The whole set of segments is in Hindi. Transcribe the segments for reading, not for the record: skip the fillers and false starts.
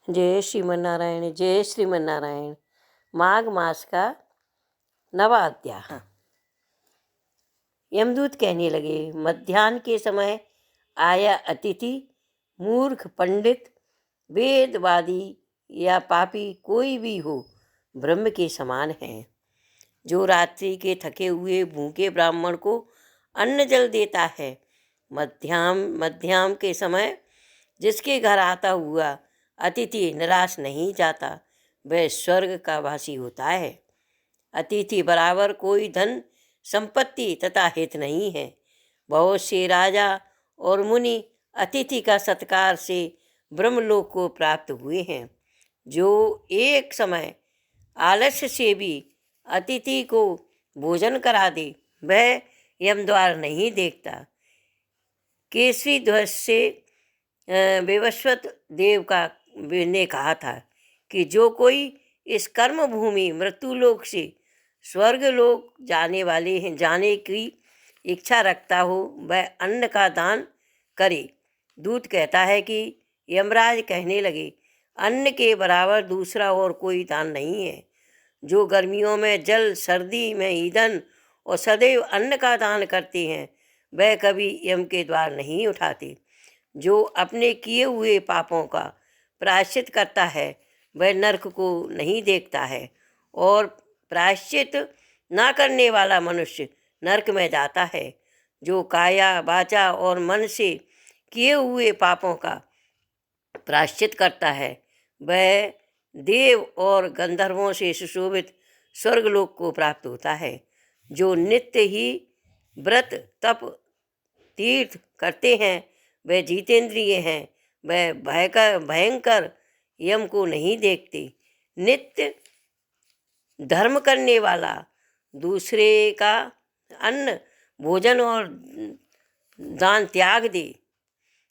जय श्रीमन्नारायण, जय श्रीमन्नारायण। माघ मास का 9वां अध्याय। यमदूत कहने लगे, मध्याह्न के समय आया अतिथि मूर्ख, पंडित, वेदवादी या पापी कोई भी हो, ब्रह्म के समान है। जो रात्रि के थके हुए भूखे ब्राह्मण को अन्न जल देता है, मध्याह्न के समय जिसके घर आता हुआ अतिथि निराश नहीं जाता, वह स्वर्ग का वासी होता है। अतिथि बराबर कोई धन संपत्ति तथा हित नहीं है। बहुत से राजा और मुनि अतिथि का सत्कार से ब्रह्मलोक को प्राप्त हुए हैं। जो एक समय आलस्य से भी अतिथि को भोजन करा दे, वह यमद्वार नहीं देखता। केसरी ध्वज से विवस्वत देव का ने कहा था कि जो कोई इस कर्म भूमि मृत्युलोक से स्वर्गलोक जाने की इच्छा रखता हो, वह अन्न का दान करे। दूत कहता है कि यमराज कहने लगे, अन्न के बराबर दूसरा और कोई दान नहीं है। जो गर्मियों में जल, सर्दी में ईंधन और सदैव अन्न का दान करते हैं, वह कभी यम के द्वार नहीं उठाते। जो अपने किए हुए पापों का प्रायश्चित करता है, वह नरक को नहीं देखता है, और प्रायश्चित ना करने वाला मनुष्य नरक में जाता है। जो काया, वाचा और मन से किए हुए पापों का प्रायश्चित करता है, वह देव और गंधर्वों से सुशोभित स्वर्गलोक को प्राप्त होता है। जो नित्य ही व्रत, तप, तीर्थ करते हैं, वह जितेंद्रिय हैं। वह भयंकर यम को नहीं देखते। नित्य धर्म करने वाला दूसरे का अन्न, भोजन और दान त्याग दे।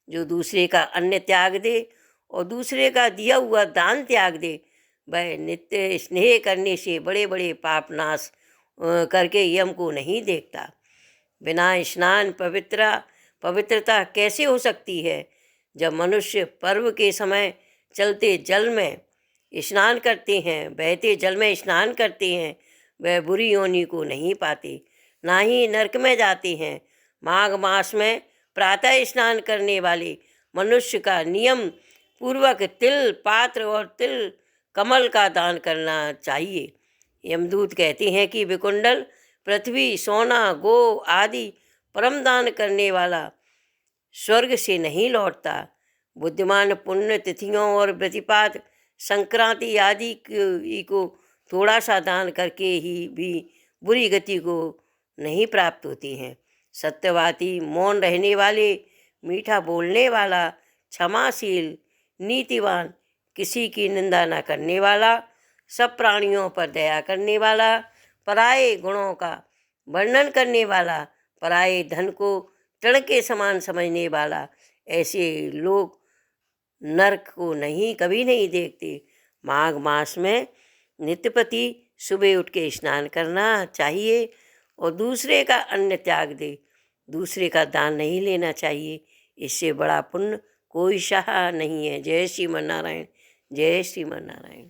जो दूसरे का अन्न त्याग दे और दूसरे का दिया हुआ दान त्याग दे, वह नित्य स्नेह करने से बड़े बड़े पाप नाश करके यम को नहीं देखता। बिना स्नान पवित्रता कैसे हो सकती है? जब मनुष्य पर्व के समय चलते जल में स्नान करते हैं, बहते जल में स्नान करते हैं, वह बुरी योनि को नहीं पाते, ना ही नरक में जाते हैं। माघ मास में प्रातः स्नान करने वाले मनुष्य का नियम पूर्वक तिल पात्र और तिल कमल का दान करना चाहिए। यमदूत कहते हैं कि विकुंडल, पृथ्वी, सोना, गो आदि परम दान करने वाला स्वर्ग से नहीं लौटता। बुद्धिमान पुण्य तिथियों और प्रतिपात, संक्रांति आदि को थोड़ा सा दान करके ही भी बुरी गति को नहीं प्राप्त होती हैं। सत्यवादी, मौन रहने वाले, मीठा बोलने वाला, क्षमाशील, नीतिवान, किसी की निंदा न करने वाला, सब प्राणियों पर दया करने वाला, पराये गुणों का वर्णन करने वाला, पराये धन को तृण के समान समझने वाला, ऐसे लोग नरक को कभी नहीं देखते। माघ मास में नित्यपति सुबह उठ के स्नान करना चाहिए और दूसरे का अन्न त्याग दे, दूसरे का दान नहीं लेना चाहिए। इससे बड़ा पुण्य कोई शाह नहीं है। जय श्रीमन्नारायण, जय श्रीमन्नारायण।